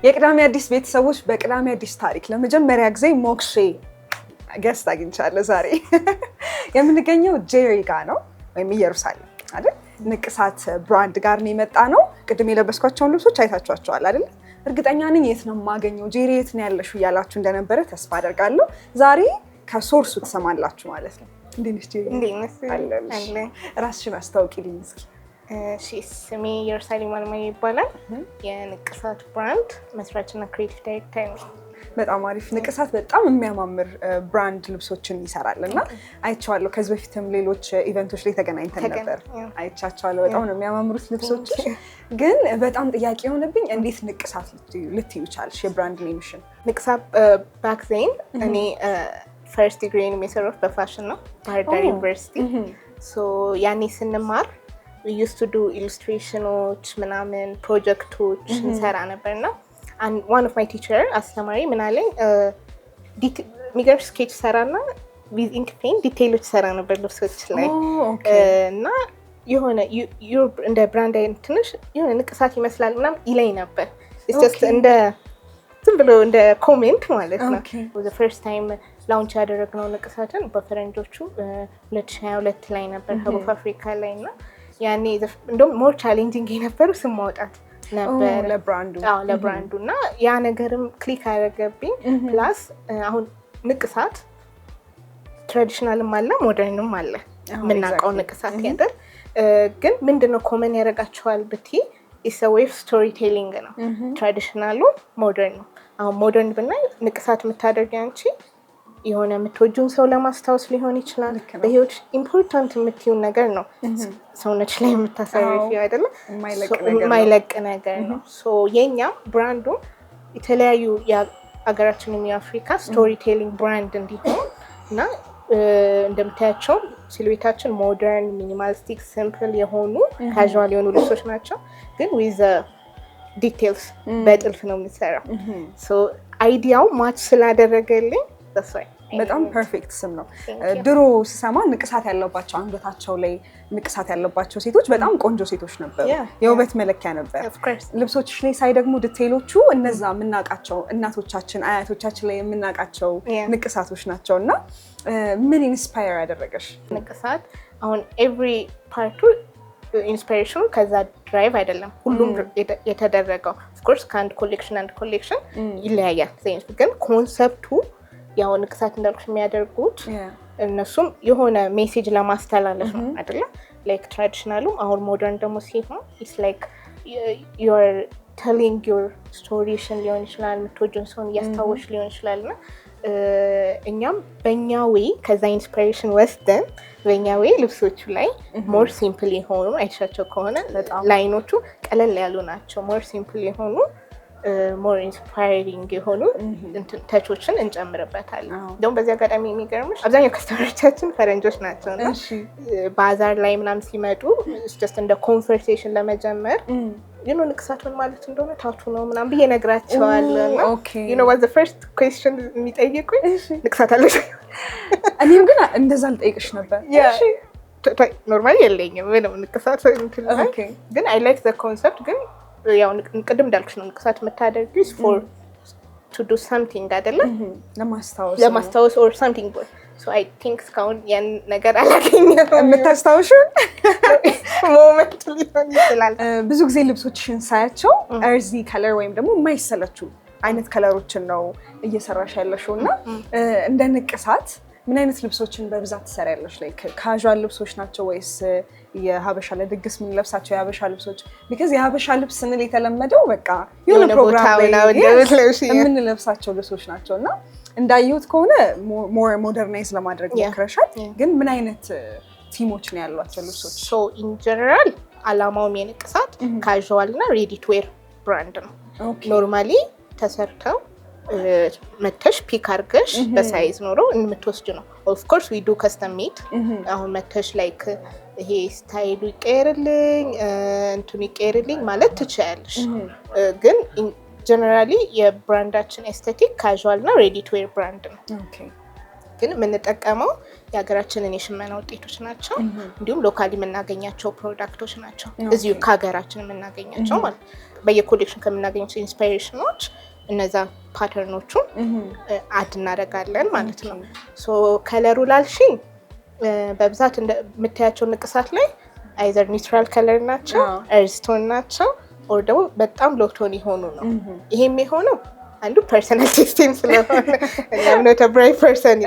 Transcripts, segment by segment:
የቅዳሜ አዲስ ቤተሰቦች በቅዳሜ አዲስ ታሪክ ለመጀመሪያ ጊዜ ሞክሼ ገስት አግኝቻለሁ። ዛሬ የምንገኘው ጄሪ ጋር ነው ወይም ኢየሩሳሌም አይደል? ንቅሳት ብራንድ ጋር ነው የመጣ ነው። ቅድም የለበስኳቸውን ልብሶች አይታችኋቸዋል አይደል? እርግጠኛ ነኝ የት ነው የማገኘው ጄሪ የት ነው ያለሽው እያላችሁ እንደነበረ ተስፋ አደርጋለሁ። ዛሬ ከሶርሱ ትሰማላችሁ ማለት ነው። እንዴት ነሽ ጄሪ? እንዴት ነሽ? ራስሽን አስታውቂልኝ እስኪ። ስሜ ኢየሩሳሌም አለማየሁ ይባላል። የንቅሳት ብራንድ መስራችና ክሬቲቭ ዳይሬክተር ነኝ። በጣም አሪፍ። ንቅሳት በጣም የሚያማምር ብራንድ ልብሶችን ይሰራል እና አይቼዋለሁ። ከዚህ በፊትም ሌሎች ኢቨንቶች ላይ ተገናኝተን ነበር፣ አይቻቸዋለሁ። በጣም ነው የሚያማምሩት ልብሶች። ግን በጣም ጥያቄ የሆነብኝ እንዴት ንቅሳት ልትዩ ቻልሽ? የብራንድ ኔምሽን ንቅሳት ባክ ዜን እኔ ፈርስት ዲግሪን የሰራሁት በፋሽን ነው ባህር ዳር ዩኒቨርሲቲ። ያኔ ስንማር we used to do illustrations ምናምን ፕሮጀክቶች እንሰራ ነበርና and one of my teacher አስተማሪ ምን አለኝ ሚገርም ስኬች ሰራና with ink paint ዲቴይሎች ሰራ ነበር ልብሶች ላይ እና የሆነ እንደ ብራንድ አይነት ትንሽ የሆነ ንቅሳት ይመስላል ምናምን ይለኝ ነበር። it's just እንደ ዝም ብሎ እንደ ኮሜንት ማለት ነው። the first time ላውንች ያደረግነው ንቅሳትን በፈረንጆቹ 2022 ላይ ነበር ሀብ አፍሪካ ላይ እና ያኔ እንደውም ሞር ቻሌንጂንግ የነበረው ስም ማውጣት ነበር ለብራንዱ እና ያ ነገርም ክሊክ አደረገብኝ። ፕላስ አሁን ንቅሳት ትራዲሽናልም አለ ሞደርንም አለ የምናውቀው ንቅሳት ያደር ግን ምንድነው ኮመን ያደርጋቸዋል ብትይ is a way of storytelling ነው። ትራዲሽናሉ ሞደርን ነው። አሁን ሞደርን ብናይ ንቅሳት የምታደርጊ አንቺ የሆነ የምትወጂውን ሰው ለማስታወስ ሊሆን ይችላል። በህይወት ኢምፖርታንት የምትይውን ነገር ነው ሰውነች ላይ የምታሳርፊው አይደለ? የማይለቅ ነገር ነው። የኛ ብራንዱ የተለያዩ የሀገራችንን የአፍሪካ ስቶሪ ቴሊንግ ብራንድ እንዲሆን እና እንደምታያቸው ሲልዌታችን ሞደርን፣ ሚኒማሊስቲክ፣ ሲምፕል የሆኑ ካዥዋል የሆኑ ልብሶች ናቸው። ግን ዊዝ ዲቴልስ በጥልፍ ነው የምንሰራው። አይዲያው ማች ስላደረገልኝ በጣም ፐርፌክት ስም ነው። ድሮ ስሰማ ንቅሳት ያለባቸው አንገታቸው ላይ ንቅሳት ያለባቸው ሴቶች በጣም ቆንጆ ሴቶች ነበሩ። የውበት መለኪያ ነበር። ልብሶችሽ ላይ ሳይ ደግሞ ዲቴይሎቹ እነዛ የምናውቃቸው እናቶቻችን አያቶቻችን ላይ የምናውቃቸው ንቅሳቶች ናቸው እና ምን ኢንስፓየር ያደረገሽ? ንቅሳት አሁን ኤቭሪ ፓርቱ ኢንስፓይሬሽኑ ከዛ ድራይቭ አይደለም ሁሉም የተደረገው። ኦፍኮርስ ከአንድ ኮሌክሽን አንድ ኮሌክሽን ይለያያል፣ ግን ኮንሰፕቱ ያው ንቅሳት እንዳልኩሽ የሚያደርጉት እነሱም የሆነ ሜሴጅ ለማስተላለፍ ነው አይደለ? ላይክ ትራዲሽናሉ አሁን ሞደርን ደግሞ ሲሆን ኢትስ ላይክ you are telling your storyሽን ሊሆን ይችላል፣ የምትወጂውን ሰውን እያስታወስሽ ሊሆን ይችላል እና እኛም በእኛ ዌይ ከዛ ኢንስፓይሬሽን ወስደን በእኛ ዌይ ልብሶቹ ላይ ሞር ሲምፕል የሆኑ አይሻቸው ከሆነ ላይኖቹ ቀለል ያሉ ናቸው። ሞር ሲምፕል የሆኑ ሞር ኢንስፓይሪንግ የሆኑ ተቾችን እንጨምርበታለን። እንደውም በዚህ አጋጣሚ የሚገርምሽ አብዛኛው ከስተመሮቻችን ፈረንጆች ናቸው እና ባዛር ላይ ምናምን ሲመጡ ጀስት እንደ ኮንቨርሴሽን ለመጀመር ንቅሳት ምን ማለት እንደሆነ ታቱ ነው ምናምን ብዬ እነግራቸዋለሁ። you know what the first question የሚጠይቁኝ ንቅሳት አለሽ? እኔም ግን እንደዛ ልጠይቅሽ ነበር። ኖርማሊ የለኝም ምንም ንቅሳት ግን I like the concept ግን ያው ቅድም እንዳልኩሽ ነው ንቅሳት የምታደርጊው for to do something አይደለም ለማስታወስ or something good. so I think እስካሁን ያን ነገር አላገኘሁም። የምታስታውሽው ሞመንት ሊሆን ይችላል። ብዙ ጊዜ ልብሶችሽን ሳያቸው እርዚ ከለር ወይም ደግሞ የማይሰለቹ አይነት ከለሮችን ነው እየሰራሽ ያለሽው እና እንደ ንቅሳት ምን አይነት ልብሶችን በብዛት ትሰሪያለሽ? ላይ ካዥዋል ልብሶች ናቸው ወይስ የሀበሻ ለድግስ ምን ለብሳቸው የሀበሻ ልብሶች? ቢካዝ የሀበሻ ልብስ ስንል የተለመደው በቃ የሆነ ፕሮግራም ላይ የምንለብሳቸው ልብሶች ናቸው እና እንዳየሁት ከሆነ ሞር ሞደርናይዝ ለማድረግ ሞክረሻል። ግን ምን አይነት ቲሞች ነው ያሏቸው ልብሶች? ሶ ኢን ጀነራል አላማውም የንቅሳት ካዥዋል እና ሬዲ ቱ ዌር ብራንድ ነው። ኖርማሊ ተሰርተው መተሽ ፒክ አድርገሽ በሳይዝ ኖሮ የምትወስድ ነው። ኦፍ ኮርስ ዊ ዱ ከስተም ሜድ። አሁን መተሽ ላይክ ይሄ ስታይሉ ይቀየርልኝ እንትኑ ይቀየርልኝ ማለት ትችያለሽ። ግን ጀነራሊ የብራንዳችን ኤስቴቲክ ካዥዋል እና ሬዲ ቱ ዌር ብራንድ ነው። ግን የምንጠቀመው የሀገራችንን የሽመና ውጤቶች ናቸው። እንዲሁም ሎካሊ የምናገኛቸው ፕሮዳክቶች ናቸው። እዚሁ ከሀገራችን የምናገኛቸው ማለት በየኮሌክሽን ከምናገኛቸው ኢንስፓይሬሽኖች እነዛ ፓተርኖቹን አድ እናደርጋለን ማለት ነው። ሶ ከለሩ ላልሽኝ በብዛት እንደምታያቸው ንቅሳት ላይ አይዘር ኒውትራል ከለር ናቸው፣ ኤርስቶን ናቸው፣ ኦር ደግሞ በጣም ሎቶን የሆኑ ነው። ይሄም የሆነው አንዱ ፐርሰናል ቴስቲንግ ስለሆነ እኛም ነው ተብራይ ፐርሰን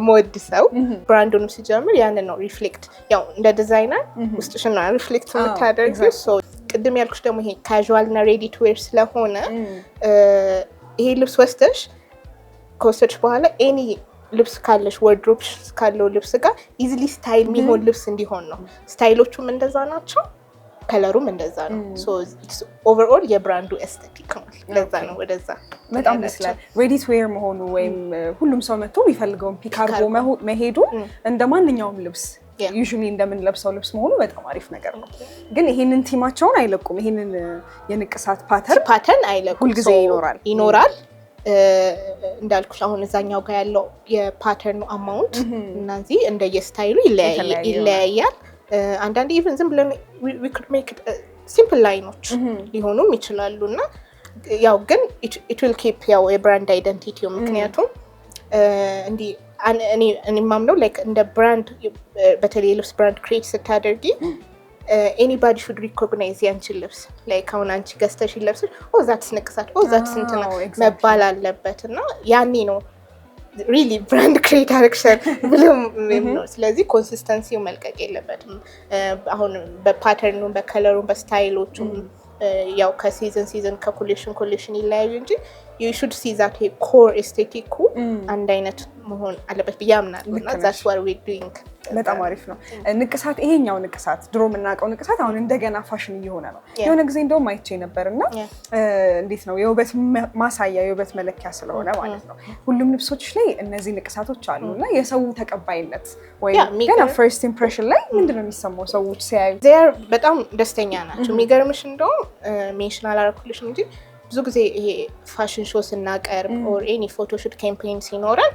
ሞድ ሰው ብራንዱን ሲጀምር ያንን ነው ሪፍሌክት ያው እንደ ዲዛይነር ውስጥሽን ነው ሪፍሌክት የምታደርጊው። ሶ ቅድም ያልኩሽ ደግሞ ይሄ ካዡዋል እና ሬዲ ቱ ዌር ስለሆነ ይሄ ልብስ ወስደሽ ከወሰድሽ በኋላ ኤኒ ልብስ ካለሽ ወርድሮብሽ ካለው ልብስ ጋር ኢዚሊ ስታይል የሚሆን ልብስ እንዲሆን ነው። ስታይሎቹም እንደዛ ናቸው፣ ከለሩም እንደዛ ነው። ሶ ኦቨርኦል የብራንዱ ኤስቴቲክ ነው። ለዛ ነው ወደዛ በጣም ደስ ይላል። ሬዲ ቱ ዌር መሆኑ ወይም ሁሉም ሰው መጥቶ የሚፈልገውን ፒክ አድርጎ መሄዱ እንደ ማንኛውም ልብስ ዩዥሊ እንደምንለብሰው ልብስ መሆኑ በጣም አሪፍ ነገር ነው። ግን ይሄንን ቲማቸውን አይለቁም። ይሄንን የንቅሳት ፓተርን አይለቁም፣ ሁልጊዜ ይኖራል። እንዳልኩሽ አሁን እዛኛው ጋር ያለው የፓተርኑ አማውንት እናዚህ እንደየስታይሉ ይለያያል። አንዳንዴ ኢቭን ዝም ብለን we could make it simple ላይኖች ሊሆኑም ይችላሉ እና ያው ግን it will keep ያው የብራንድ አይደንቲቲው ምክንያቱም እንዲህ እኔ ማምነው ላይክ እንደ ብራንድ በተለይ ልብስ ብራንድ ክሬት ስታደርጊ anybody should recognize ያንቺን ልብስ ላይክ አሁን አንቺ ገዝተሽ ልብስሽ ዛትስ ንቅሳት ዛትስ እንትና መባል አለበት እና ያኔ ነው really brand create action ብሎም ነው። ስለዚህ ኮንሲስተንሲው መልቀቅ የለበትም። አሁን በፓተርኑ በከለሩ በስታይሎቹ ያው ከሲዝን ከኮሌክሽን ይለያዩ እንጂ you should see that a core aesthetic አንድ አይነት መሆን አለበት ብዬ አምናለሁ እና that's what we're doing። በጣም አሪፍ ነው። ንቅሳት ይሄኛው ንቅሳት ድሮ የምናውቀው ንቅሳት አሁን እንደገና ፋሽን እየሆነ ነው። የሆነ ጊዜ እንደውም አይቼ ነበርና እንዴት ነው የውበት ማሳያ የውበት መለኪያ ስለሆነ ማለት ነው ሁሉም ልብሶች ላይ እነዚህ ንቅሳቶች አሉና የሰው ተቀባይነት ወይ ገና ፈርስት ኢምፕሬሽን ላይ ምንድነው የሚሰማው ሰዎች ሲያዩ? በጣም ደስተኛ ናቸው። የሚገርምሽ እንደውም ሜንሽን አላረኩልሽ እንጂ ብዙ ጊዜ ይሄ ፋሽን ሾው ስናቀርብ ኦር ኤኒ ፎቶሹት ካምፔን ሲኖረን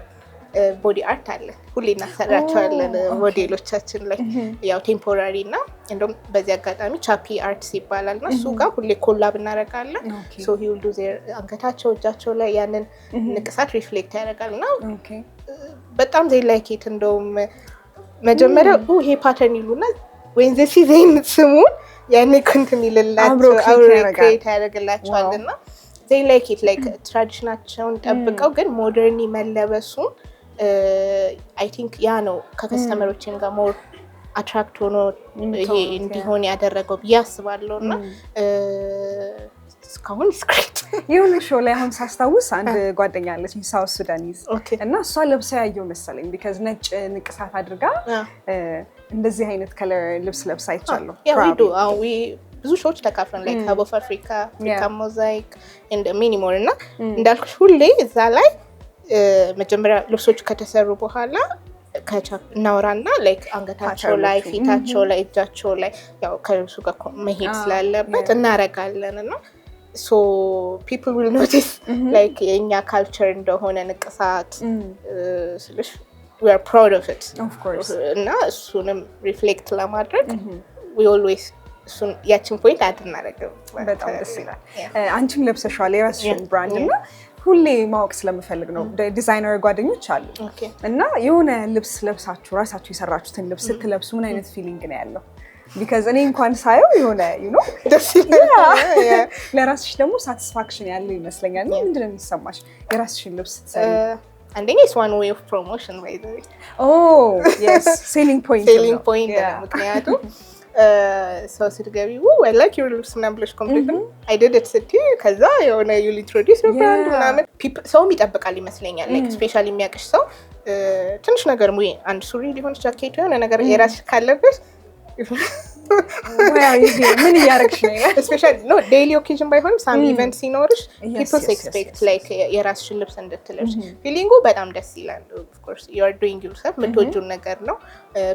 ቦዲ አርት አለ ሁሌ እናሰራቸዋለን ሞዴሎቻችን ላይ ያው ቴምፖራሪ እና እንደውም በዚህ አጋጣሚ ቻፒ አርትስ ይባላልና እሱ ጋር ሁሌ ኮላብ እናደርጋለን። ሶ he will do their አንገታቸው እጃቸው ላይ ያንን ንቅሳት ሪፍሌክት ያደርጋልና በጣም they like it። እንደውም መጀመሪያ ይሄ ፓተርን ይሉና when they see them ስሙን ያኔ ኮንቲኒ ይልላቸው ክሬት ያደርግላቸዋልና they like it like ትራዲሽናቸውን ጠብቀው ግን ሞደርን መለበሱን I think ያ ነው ከከስተመሮችን ጋር ሞር አትራክት ሆኖ ይሄ እንዲሆን ያደረገው ብዬ አስባለሁና እስካሁን ስክሪፕት የሆነ ሾው ላይ አሁን ሳስታውስ አንድ ጓደኛ አለች ሳውዝ ሱዳኒዝ እና እሷ ለብሳ ያየው መሰለኝ ቢካዝ ነጭ ንቅሳት አድርጋ እንደዚህ አይነት ከለር ልብስ ለብሳ አይቻለሁ። ብዙ ሾዎች ተካፍለን ላይ ሀብ ኦፍ አፍሪካ ሞዛይክ እንደ ሚኒሞር እና እንዳልኩሽ ሁሌ እዛ ላይ መጀመሪያ ልብሶች ከተሰሩ በኋላ ከቻፕ እናወራና ላይክ አንገታቸው ላይ ፊታቸው ላይ እጃቸው ላይ ያው ከልብሱ ጋር መሄድ ስላለበት እናረጋለን እና so people will notice like የኛ ካልቸር እንደሆነ ንቅሳት ስለሽ we are proud of it of course እና እሱንም ሪፍሌክት ለማድረግ we always እሱን ያችን ፖይንት አድርናረገው በጣም ደስ ይላል። አንቺም ለብሰሻል የራስሽን ብራንድ እና ሁሌ ማወቅ ስለምፈልግ ነው ዲዛይነር ጓደኞች አሉ እና የሆነ ልብስ ለብሳችሁ ራሳችሁ የሰራችሁትን ልብስ ስትለብሱ ምን አይነት ፊሊንግ ነው ያለው? because እኔ እንኳን ሳየው የሆነ you know ደስ ይላል ለራስሽ ደግሞ ሳቲስፋክሽን ያለው ይመስለኛል። ምንድነው የሚሰማሽ የራስሽን ልብስ ስትሰሪ? አንደኛ is one way of promotion by the way yes selling point ምክንያቱም so ስትገቢ I like your lips ምናምብለሽ ኮምፕሊት I did it ስትይ ከዛ የሆነ you introduce your brand ምናምን ሰው ይጠብቃል ይመስለኛል like especially የሚያውቅሽ ሰው ትንሽ ነገር አንድ ሱሪ ሊሆን ጃኬት የሆነ ነገር የራስሽ ካለብሽ ምን እያደረግሽ ነው? especially no daily occasion ባይሆንም some event ሲኖርሽ people expect like የራስሽን ልብስ እንድትለብሽ ፊሊንጉ በጣም ደስ ይላል። of course you are doing yourself የምትወጂውን ነገር ነው።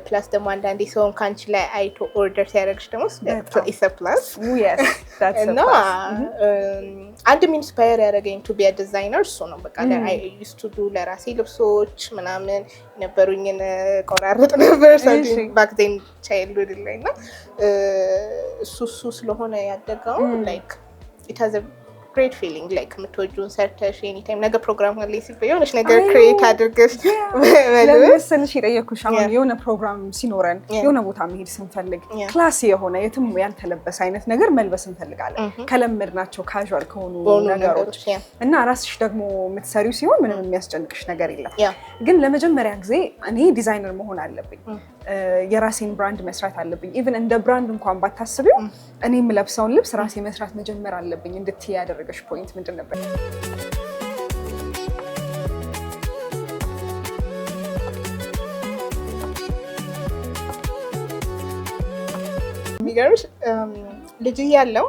ፕላስ ደግሞ አንዳንዴ ሰውን ካንቺ ላይ አይቶ ኦርደር ሲያደርግሽ ደግሞ it's a plus. yes that's a plus. አንድም ኢንስፓየር ያደረገኝ to be a designer እሱ ነው። በቃ I used to do ለራሴ ልብሶች ምናምን ነበሩኝን ቆራርጥ ነበር something back then childhood ላይ እና እሱ ስለሆነ ያደገው like it has a great feeling like የምትወጂውን ሰርተሽ anytime ነገ ፕሮግራም ላይ ሲባል የሆነች ነገር ክሬት አድርገሽ ለምሳሌ የጠየኩሽ አሁን የሆነ ፕሮግራም ሲኖረን የሆነ ቦታ መሄድ ስንፈልግ ክላስ የሆነ የትም ያልተለበሰ አይነት ነገር መልበስ እንፈልጋለን ከለመድናቸው ካዥዋል ከሆኑ ነገሮች እና ራስሽ ደግሞ የምትሰሪው ሲሆን ምንም የሚያስጨንቅሽ ነገር የለም። ግን ለመጀመሪያ ጊዜ እኔ ዲዛይነር መሆን አለብኝ የራሴን ብራንድ መስራት አለብኝ ኢቭን እንደ ብራንድ እንኳን ባታስቢው እኔ የምለብሰውን ልብስ ራሴ መስራት መጀመር አለብኝ እንድትይ ያደረገሽ ፖይንት ምንድን ነበር? የሚገርምሽ ልጅ ያለው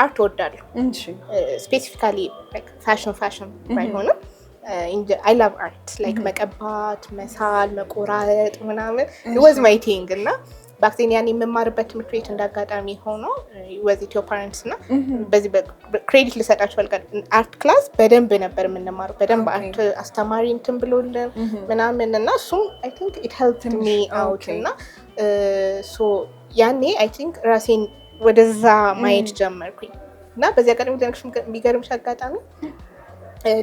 አርት ወዳለሁ ስፔሲፊካሊ ፋሽን ባይሆንም I love art like መቀባት መሳል መቆራረጥ ምናምን it was my thing እና ባክቴን ያኔ የምማርበት ትምህርት ቤት እንዳጋጣሚ ሆኖ was it your parents እና በዚህ ክሬዲት ልሰጣቸው አልቀርም አርት ክላስ በደንብ ነበር የምንማረው በደንብ አርት አስተማሪ እንትን ብሎልን ምናምን እና እሱም I think it helped me out እና so ያኔ I think ራሴን ወደዛ ማየት ጀመርኩኝ እና በዚህ አጋጣሚ የሚገርምሽ አጋጣሚ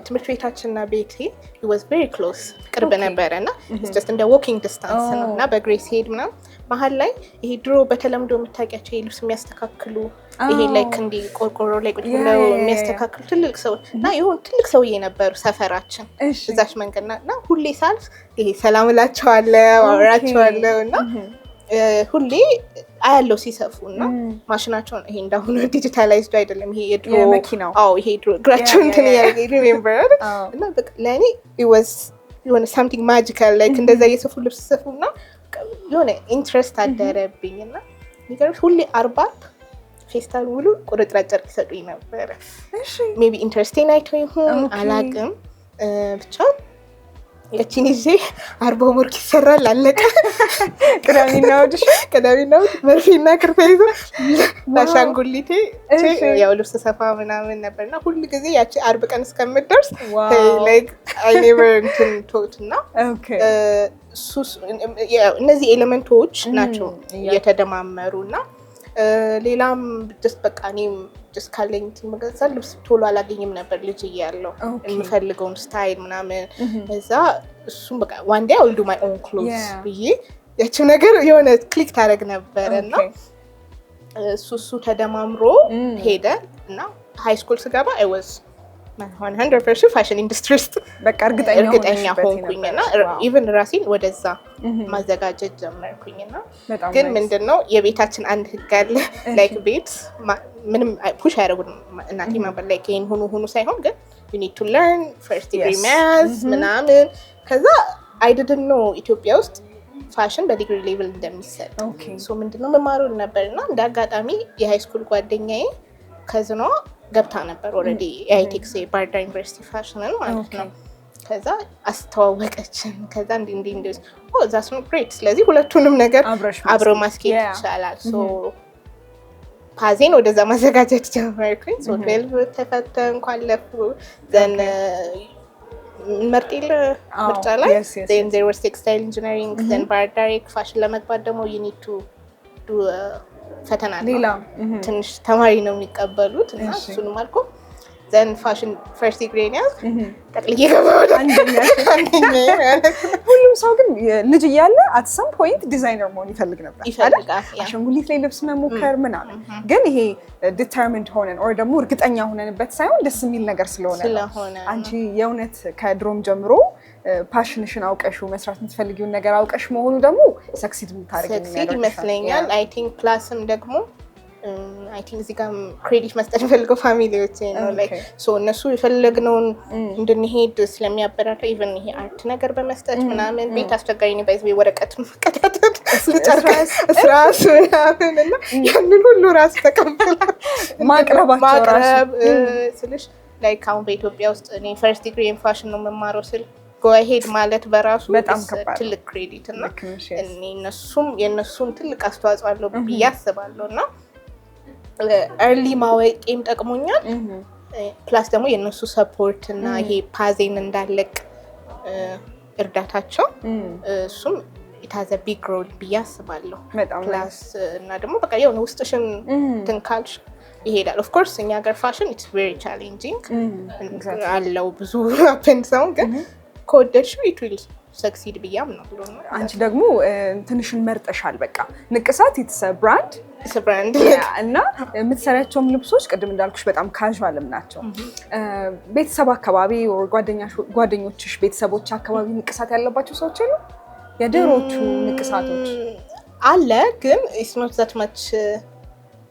ትምህርት ቤታችንና ቤቴ it was very close ቅርብ ነበርና it's just in the walking distance እና በግሬስ ሄድ ምናምን መሀል ላይ ይሄ ድሮ በተለምዶ የምታውቂያቸው ልብስ የሚያስተካክሉ ይሄ ላይክ እንዲ ቆርቆሮ ላይ ቁጭ ብለው የሚያስተካክሉ ትልቅ ሰው እና ይሁን ትልቅ ሰውዬ ነበሩ ሰፈራችን እዛች መንገድና ሁሌ ሳልፍ ይሄ ሰላም እላቸዋለሁ አወራቸዋለሁ እና ሁሌ አያለው ሲሰፉና ማሽናቸው ይሄ እንዳሁን ዲጂታላይዝድ አይደለም ይሄ የድሮ መኪናው ይሄ ድሮ ግራቸው እንትን ያደርገኝ remember እና በቃ ለኔ it was የሆነ something magical like እንደዛ የሰፉ ልብስ ሰፉና የሆነ ኢንትረስት አደረብኝና የሚገርምሽ ሁሌ አርባ ፌስታል ሙሉ ቁርጥራጭ ጨርቅ ይሰጡኝ ነበር። እሺ ሜቢ ኢንትረስቲንግ አይቶ ይሁን አላውቅም ብቻ ያቺን ይዤ 40 ወርክ ይሰራል አለቀ። ቅዳሜና እሑድ መርፌና ክርፌ ይዞ ለአሻንጉሊቴ ያው ልብስ ሰፋ ምናምን ነበርና ሁሉ ጊዜ ያቺ 40 ቀን እስከምትደርስ like I never እንትን ቶትና እነዚህ ኤሌመንቶች ናቸው የተደማመሩና ሌላም just በቃ እኔም just ካለኝ ትምገዛ ልብስ ቶሎ አላገኝም ነበር ልጅ እያለሁ የምፈልገውን ስታይል ምናምን እዛ እሱም በቃ one day I will do my own clothes ብዬ ያቺ ነገር የሆነ ክሊክ ታደርግ ነበርና እሱ ተደማምሮ ሄደ እና ሃይ ስኩል ስገባ I was 100% ፋሽን ኢንዱስትሪ ውስጥ በቃ እርግጠኛ ሆንኩኝና ኢቭን ራሴን ወደዛ ማዘጋጀት ጀመርኩኝና ግን ምንድነው የቤታችን አንድ ህግ አለ ላይክ ቤት ምንም ፑሽ ያደርጉን እናቴ ማበል ላይክ ይሄን ሁኑ ሳይሆን ግን you need to learn first degree maths ምናምን ከዛ I didn't know ኢትዮጵያ ውስጥ ፋሽን በዲግሪ ሌቭል እንደሚሰጥ ሶ ምንድነው መማሩን ነበርና እንዳጋጣሚ የሃይ ስኩል ጓደኛዬ ከዝኖ ገብታ ነበር ኦሬዲ አይቴክስ ባርዳ ዩኒቨርሲቲ ፋሽንን ማለት ነው ከዛ አስተዋወቀችን ከዛ እንዴ that's not great ስለዚህ ሁለቱንም ነገር አብሮ ማስኬድ ይቻላል ሶ ፓዜን ወደዛ ማዘጋጀት ጀመርኩኝ ሶ 12 ተፈተንኩ አለፉ then መርጤል ምርጫ ላይ then there was textile engineering then barbaric fashion ለመግባት ደግሞ you need to do ፈተና ነው ትንሽ ተማሪ ነው የሚቀበሉት እና እሱንም አልኩ then fashion first degree ነው ጠቅልዬ ገባሁ አንደኛ ሁሉም ሰው ግን ልጅ እያለ at some point ዲዛይነር መሆን ይፈልግ ነበር አይደል አሻንጉሊት ላይ ልብስ መሞከር ምናምን ግን ይሄ determined ሆነን or ደግሞ እርግጠኛ ሆነንበት ሳይሆን ደስ የሚል ነገር ስለሆነ አንቺ የእውነት ከድሮም ጀምሮ ፓሽንሽን አውቀሽው መስራት የምትፈልጊውን ነገር አውቀሽ መሆኑ ደግሞ ሰክሲድ የምታደርጊው ይመስለኛል I think ፕላስም ደግሞ አይ ቲንክ እዚህ ጋር ክሬዲት መስጠት ፈልገው ፋሚሊዎች ነው ላይክ ሶ እነሱ የፈለግነውን እንድንሄድ ስለሚያበረታ ኢቨን ይሄ አርት ነገር በመስጠት ምናምን ቤት አስቸጋሪ ነው ባይዝ ወረቀት መቀዳደድ ስራስ ምናምን እና ያንን ሁሉ ራስ ተቀበላ ማቅረባቸው ራሱ ስልሽ ላይክ አሁን በኢትዮጵያ ውስጥ እኔ ፈርስት ዲግሪ ኢን ፋሽን ነው የምማረው ስል go ahead ማለት በራሱ ትልቅ ክሬዲት እና እነሱም የነሱም ትልቅ አስተዋጽኦ አለው ብዬ አስባለሁ እና early ማወቄም ጠቅሞኛል ፕላስ ደግሞ የነሱ ሰፖርት እና ይሄ ፓዜን እንዳለቅ እርዳታቸው እሱም it has a big role ብዬ አስባለሁ ፕላስ እና ደግሞ በቃ የሆነ ውስጥሽን ትንካልሽ ይሄዳል of course እኛ ሀገር ፋሽን it's very challenging አለው ብዙ up and down ግን ኮደሽ it will succeed ብዬ አምናለሁ አንቺ ደግሞ ትንሽን መርጠሻል በቃ ንቅሳት it's a brand እና የምትሰሪያቸውም ልብሶች ቅድም እንዳልኩሽ በጣም ካዥዋልም ናቸው ቤተሰብ አካባቢ ወይ ጓደኞችሽ ቤተሰቦች አካባቢ ንቅሳት ያለባቸው ሰዎች አሉ የድሮቹ ንቅሳቶች አለ ግን it's not that much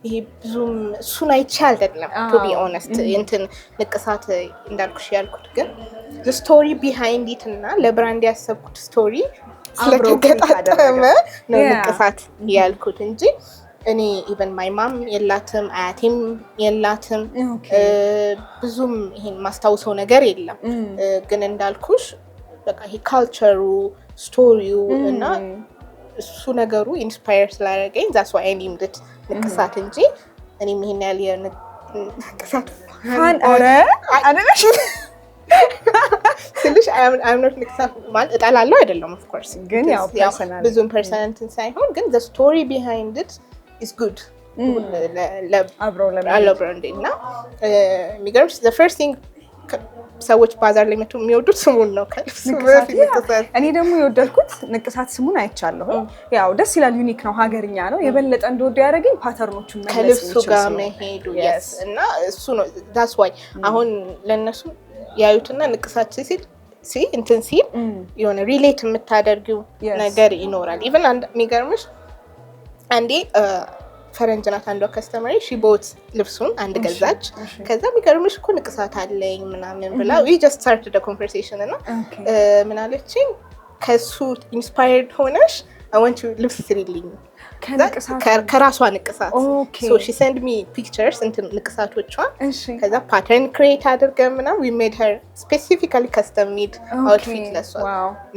ይሄ ብዙም እሱን አይቻል አይደለም to be honest እንትን ንቅሳት እንዳልኩሽ ያልኩት ግን the story behind it እና ለብራንድ ያሰብኩት ስቶሪ ስለተገጣጠመ ነው ንቅሳት ያልኩት እንጂ እኔ even my mom የላትም አያቴም የላትም ብዙም ይሄን ማስታውሰው ነገር የለም ግን እንዳልኩሽ በቃ ይሄ ካልቸሩ ስቶሪው እና እሱ ነገሩ ኢንስፓየር ስላደረገኝ that's why I named it ንቅሳት እንጂ እኔም ይሄን ያለ ንቅሳት ፋን አረ አደረሽ ስልሽ I'm not ንቅሳት ማለት እጣላለሁ አይደለም of course ግን ያው ፐርሰናል ብዙም ፐርሰናል ሳይሆን ግን the story behind it is good አብሮ ለብራንድ እና የሚገርምሽ the first thing ሰዎች ባዛር ላይ መጥተው የሚወዱት ስሙን ነው ንቅሳት እኔ ደግሞ የወደድኩት ንቅሳት ስሙን አይቻለሁ ያው ደስ ይላል ዩኒክ ነው ሀገርኛ ነው የበለጠ እንደወደው ያደረገኝ ፓተርኖቹን መለስ ከልብሱ ጋር መሄዱ yes እና እሱ ነው that's why አሁን ለነሱ ያዩትና ንቅሳት ሲል እንትን ሲል የሆነ ሪሌት የምታደርጊው ነገር ይኖራል ኢቭን አንድ የሚገርምሽ አንዴ ፈረንጅ ናት አንዷ ከስተመሪ ሺ ቦት ልብሱን አንድ ገዛች ከዛ የሚገርምሽ እኮ ንቅሳት አለኝ ምናምን ብላ we just started the conversation እና ምን አለችኝ ከሱ ኢንስፓየርድ ሆነሽ I want you ልብስ ስሪልኝ ከራሷ ንቅሳት so she sent me pictures እንትን ንቅሳቶቿን ከዛ pattern create አድርገን ምናምን we made her specifically custom made outfit ለሷ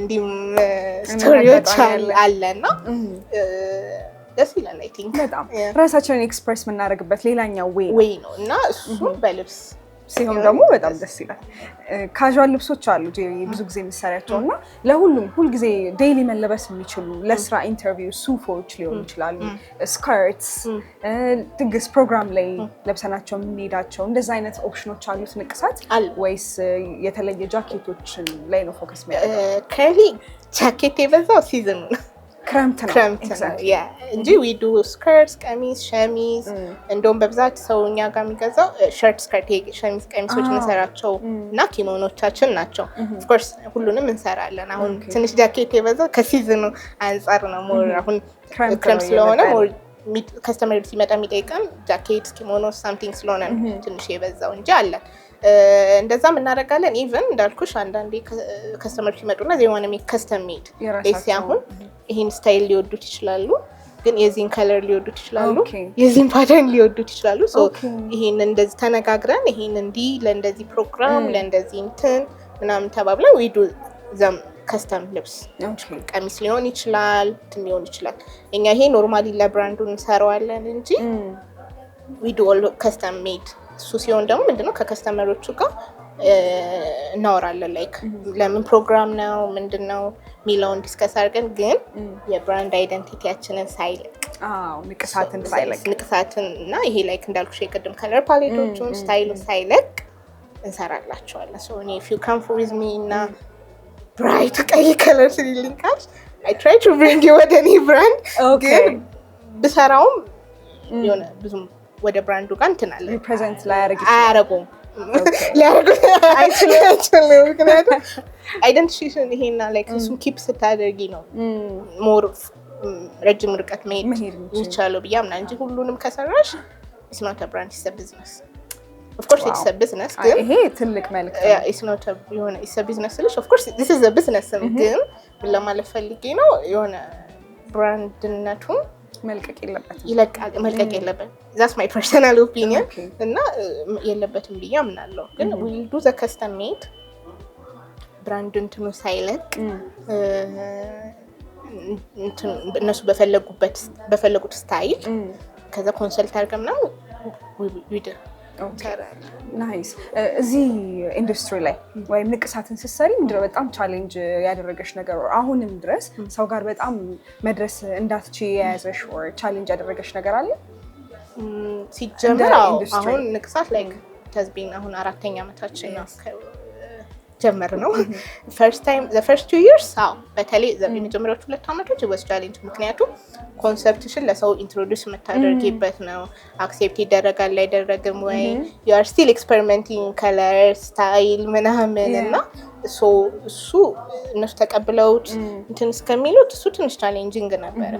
እንዲም ስቶሪዎች አለና ደስ ይላል አይ ቲንክ በጣም ራሳችንን ኤክስፕረስ የምናደርግበት ሌላኛው ዌይ ነው እና እሱ በልብስ ሲሆን ደግሞ በጣም ደስ ይላል ካዥዋል ልብሶች አሉ ብዙ ጊዜ የምትሰሪያቸው እና ለሁሉም ሁሉ ጊዜ ዴይሊ መለበስ የሚችሉ ለስራ ኢንተርቪው ሱፎች ሊሆኑ ይችላሉ ስከርትስ ድግስ ፕሮግራም ላይ ለብሰናቸው የምንሄዳቸው እንደዛ አይነት ኦፕሽኖች አሉት ንቅሳት ወይስ የተለየ ጃኬቶችን ላይ ነው ፎከስ የሚያደርገው ከሊ ጃኬት የበዛው ሲዝን ነው ክረምት ነው ያ እንጂ we do skirts ቀሚስ ሸሚዝ እንደውም በብዛት ሰው እኛ ጋር የሚገዛው ሸርት ስከርት ሸሚዝ ቀሚሶች እንሰራቸው እና ኪሞኖቻችን ናቸው of course ሁሉንም እንሰራለን አሁን ትንሽ ጃኬት የበዛው ከሲዝኑ አንፃር ነው ሞር አሁን ክረምት ስለሆነ ሞር ከስተመር ሲመጣ የሚጠይቀን ጃኬት ኪሞኖ something ስለሆነ ትንሽ የበዛው እንጂ አለ እንደዛም እናደርጋለን ኢቭን እንዳልኩሽ አንዳንዴ ከስተመር ሲመጡና they want to make custom made ለዚህ አሁን ይሄን ስታይል ሊወዱት ይችላሉ ግን የዚህን ከለር ሊወዱት ይችላሉ የዚህን ፓተርን ሊወዱት ይችላሉ ሶ ይሄን እንደዚህ ተነጋግረን ይሄን እንዲህ ለእንደዚህ ፕሮግራም ለእንደዚህ እንትን ምናምን ተባብለን we do them custom ልብስ ቀሚስ ሊሆን ይችላል ሊሆን ይችላል እኛ ይሄ ኖርማሊ ለብራንዱ እንሰራዋለን እንጂ we do all custom made እሱ ሲሆን ደግሞ ምንድነው ከከስተመሮቹ ጋር እናወራለን ላይክ ለምን ፕሮግራም ነው ምንድነው ሚላውን ዲስከስ አድርገን ግን የብራንድ አይደንቲቲያችንን ሳይለቅ ንቅሳትን እና ይሄ ላይክ እንዳልኩሽ የቅድም ከለር ፓሌቶቹን ስታይሉ ሳይለቅ እንሰራላቸዋለን so if you come with me እና bright ቀይ ከለር ሲሊንካች I try to bring you ወደ any brand ግን ብሰራውም የሆነ ብዙም ወደ ብራንዱ ጋር እንትናለ ሪፕሬዘንት ላይ አያረጉም ምክንያቱም አይደንቲፊኬሽን ይሄና ላይክ እሱን ኪፕ ስታደርጊ ነው ሞር ረጅም ርቀት መሄድ የሚቻለው ብዬ አምናለሁ እንጂ ሁሉንም ከሰራሽ it's not a brand, it's a business. Of course it's a business ግን ይሄ ትልቅ መልክ ነው it's not a የሆነ it's a business ልሽ of course this is a business ግን ለማለት ፈልጌ ነው የሆነ ብራንድነቱን መልቀቅ የለበትም that's my personal opinion እና የለበትም ብዬ አምናለሁ ግን we do the custom made ብራንድ እንትኑ ሳይለቅ እነሱ በፈለጉት ስታይል ከዛ ኮንሰልት አድርገን ነው ናይስ እዚህ ኢንዱስትሪ ላይ ወይም ንቅሳትን ስትሰሪ ምንድነው በጣም ቻሌንጅ ያደረገሽ ነገር አሁንም ድረስ ሰው ጋር በጣም መድረስ እንዳትቺ የያዘሽ or ቻሌንጅ ያደረገሽ ነገር አለ ሲጀመር አሁን ንቅሳት like has been አሁን 4ኛ ዓመታችን ነው ጀመር ነው the first 2 years በተለይ የመጀመሪያዎቹ 2 ዓመቶች was challenge ምክንያቱም ኮንሰፕትሽን ለሰው ኢንትሮዲዩስ መታደርጊበት ነው አክሴፕት ይደረጋል አይደረግም ወይ you are still experimenting color style ምናምን እና እሱ እነሱ ተቀብለውት እንትን እስከሚሉት እሱ ትንሽ ቻሌንጂንግ ነበር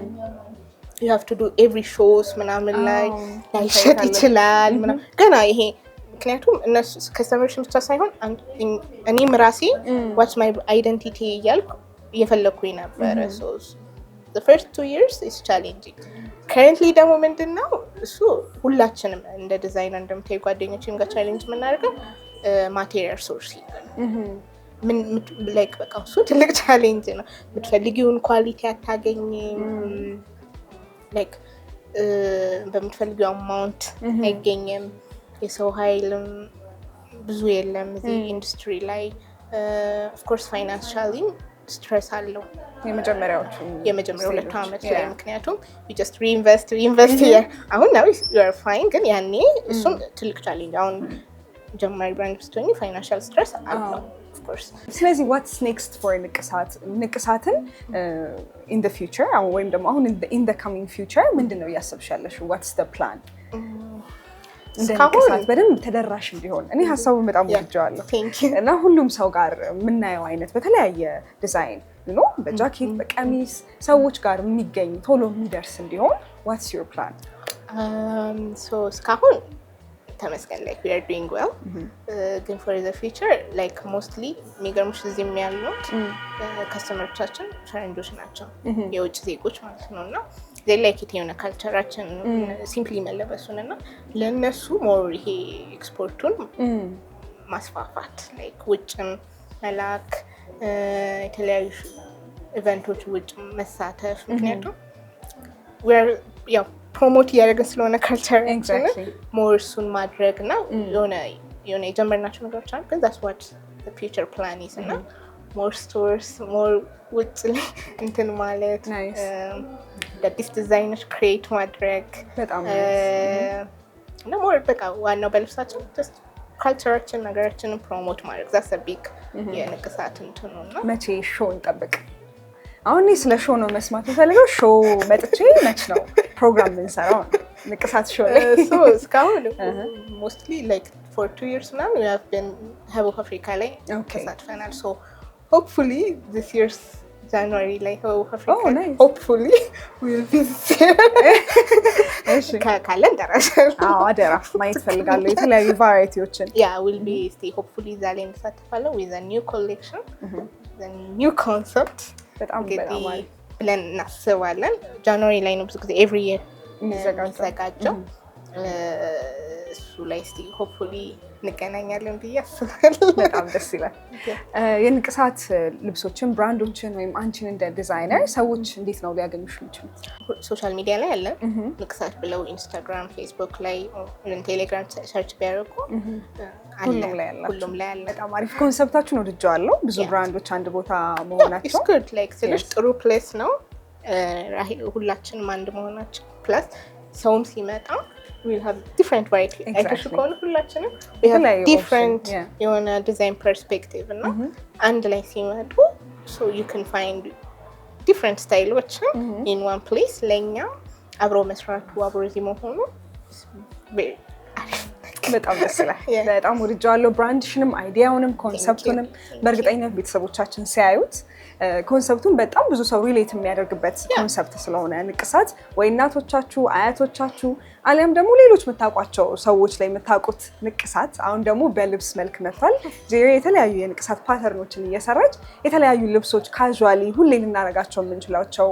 you have to do every shows ምናምን ላይ ላይሸጥ ይችላል ምናምን ገና ይሄ ምክንያቱም እነሱ ከስተመርሽን ብቻ ሳይሆን እኔም ራሴ what's my identity እያልኩ እየፈለኩኝ ነበር so the first 2 years is challenging currently ደግሞ ምንድነው እሱ ሁላችንም እንደ ዲዛይነር እንደምታይ ጓደኞቼም ጋር ቻሌንጅ የምናደርገው ማቴሪያል ሶርሲንግ ምን ላይክ በቃ እሱ ትልቅ ቻሌንጅ ነው የምትፈልጊውን ኳሊቲ አታገኝም ላይክ በምትፈልጊው አማውንት አይገኝም የሰው ኃይልም ብዙ የለም እዚህ ኢንዱስትሪ ላይ of course financially stress አለው የመጀመሪያው 2 ዓመት ላይ ምክንያቱም you just reinvest here አሁን now you are fine ግን ያኔ እሱም ትልቅ ቻሌንጅ አሁን ጀማሪ ብራንድ ስትሆኚ financial stress አለው of course ስለዚህ what's next for ንቅሳትን in the future ወይም ደግሞ አሁን in the coming future ምንድነው ያሰብሽ ያለሽ what's the plan ንቅሳት በደንብ ተደራሽ እንዲሆን እኔ ሐሳቡን በጣም ወድጄዋለሁ እና ሁሉም ሰው ጋር የምናየው አይነት በተለያየ ዲዛይን ነው በጃኬት በቀሚስ ሰዎች ጋር የሚገኝ ቶሎ የሚደርስ እንዲሆን what's your plan so እስካሁን ተመስገን like we are doing well ግን for the future like mostly የሚገርምሽ እዚህ የሚያሉት ከስተመሮቻችን ፈረንጆች ናቸው የውጭ ዜጎች ማለት ነውና they like it የሆነ ካልቸራችን ሲምፕሊ መለበሱንና ለነሱ ሞር ይሄ ኤክስፖርቱን ማስፋፋት like ውጭም መላክ የተለያዩ ኢቨንቶች ውጭ መሳተፍ ምክንያቱም we are ፕሮሞት ያደረግን ስለሆነ ካልቸራችን ሞር እሱን ማድረግና የሆነ የጀመርናቸው ነገሮች አሉ ግን that's what the future plan is እና more stores more ውጭ ላይ እንትን ማለት አዲስ ዲዛይኖች ክሬት ማድረግ በጣም እና more በቃ ዋናው በልብሳችን just ካልቸራችን ነገራችንን ፕሮሞት ማድረግ that's a big የንቅሳት እንትን ነውና መቼ ሾው እንጠብቅ አሁን ስለ ሾው ነው መስማት የፈለገው ሾው መጥቼ መች ነው ፕሮግራም እንሰራው ንቅሳት ሾው ላይ so እስካሁን mostly like for 2 years now we have been Hub of Africa ላይ ተሳትፈናል so hopefully this year's January like Hub of Africa hopefully we will be ካለንደራሽ አደራ ማየት ፈልጋለሁ የተለያዩ ቫራይቲዎችን will be stay hopefully ዛሬ እንሳተፋለን with a new collection the new concept በጣም ብለን እናስባለን ጃንዋሪ ላይ ነው ብዙ ጊዜ every year የሚዘጋጀው እሱ ላይ እስቲ hopefully እንገናኛለን ብዬ አስባለሁ በጣም ደስ ይላል የንቅሳት ልብሶችን ብራንዶችን ወይም አንቺን እንደ ዲዛይነር ሰዎች እንዴት ነው ሊያገኙሽ የሚችሉት ሶሻል ሚዲያ ላይ አለ ንቅሳት ብለው ኢንስታግራም ፌስቡክ ላይ ቴሌግራም ሰርች ቢያደርጉ ሁሉም ላይ አለ በጣም አሪፍ ኮንሰፕታችሁን ወድጄዋለሁ ብዙ ብራንዶች አንድ ቦታ መሆናቸው it's good like ስለሽ ጥሩ ፕሌስ ነው ሁላችንም አንድ መሆናችን ፕላስ ሰውም ሲመጣ we'll have different variety አይተሽ ከሆነ ሁላችንም we have different የሆነ ዲዛይን ፐርስፔክቲቭ እና አንድ ላይ ሲመጡ so you can find different styles in one place ለኛ አብሮ መስራቱ አብሮ እዚህ መሆኑ በጣም ደስ ይላል በጣም ወድጄዋለሁ ብራንድሽንም አይዲያውንም ኮንሰፕቱንም በእርግጠኝነት ቤተሰቦቻችን ሲያዩት ኮንሰፕቱን በጣም ብዙ ሰው ሪሌት የሚያደርግበት ኮንሰፕት ስለሆነ ንቅሳት ወይ እናቶቻችሁ፣ አያቶቻችሁ አሊያም ደግሞ ሌሎች የምታውቋቸው ሰዎች ላይ የምታውቁት ንቅሳት አሁን ደግሞ በልብስ መልክ መጥቷል። ጄሪ የተለያዩ የንቅሳት ፓተርኖችን እየሰራች የተለያዩ ልብሶች ካዥዋሊ ሁሌ ልናደርጋቸው የምንችላቸው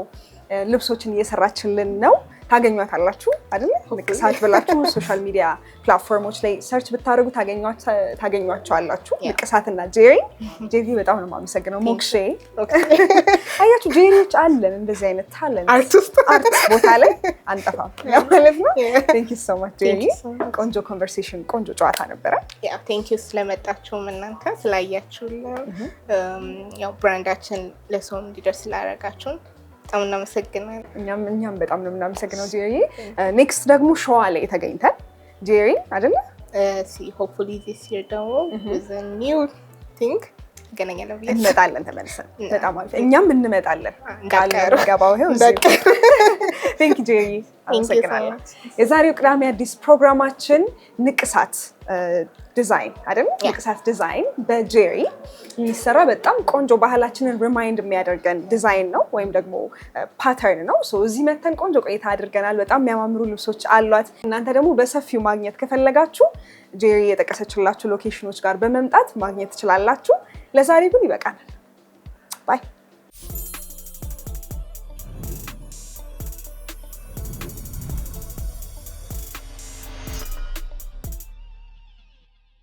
ልብሶችን እየሰራችልን ነው። ታገኟታላችሁ አይደል? ንቅሳት ብላችሁ ሶሻል ሚዲያ ፕላትፎርሞች ላይ ሰርች ብታደርጉ ታገኟቸዋላችሁ። ንቅሳትና ጄሪ በጣም ነው የማመሰግነው። ሞክሼ አያችሁ ጄሪዎች አለን እንደዚህ አይነት ታለንት አርት ቦታ ላይ አንጠፋም ማለት ነው። ቴንክ ዩ ሶ ማች ጄሪ። ቆንጆ ኮንቨርሴሽን፣ ቆንጆ ጨዋታ ነበረ። ቴንክ ዩ ስለመጣችሁም እናንተ ስላያችሁልን፣ ያው ብራንዳችን ለሰው እንዲደርስ ስላደረጋችሁን በጣም እናመሰግናለን። እኛም በጣም ነው የምናመሰግነው ጄሪ። ኔክስት ደግሞ ሸዋ ላይ ተገኝተን ጄሪ አይደለ ሆፕፉሊ ዚስ ይር ደግሞ with a new thing ገናኛለን ብዬ እንመጣለን ተመልሰን። በጣም አሪፍ። እኛም እንመጣለን ቃል ገባው። ይሄው ቴንክ ዩ ጄሪ። አመሰግናለሁ። የዛሬው ቅዳሜ አዲስ ፕሮግራማችን ንቅሳት ዲዛይን አይደል? ንቅሳት ዲዛይን በጄሪ የሚሰራ በጣም ቆንጆ ባህላችንን ሪማይንድ የሚያደርገን ዲዛይን ነው ወይም ደግሞ ፓተርን ነው። እዚህ መተን ቆንጆ ቆይታ አድርገናል። በጣም የሚያማምሩ ልብሶች አሏት። እናንተ ደግሞ በሰፊው ማግኘት ከፈለጋችሁ ጄሪ የጠቀሰችላችሁ ሎኬሽኖች ጋር በመምጣት ማግኘት ትችላላችሁ። ለዛሬ ግን ይበቃናል። ባይ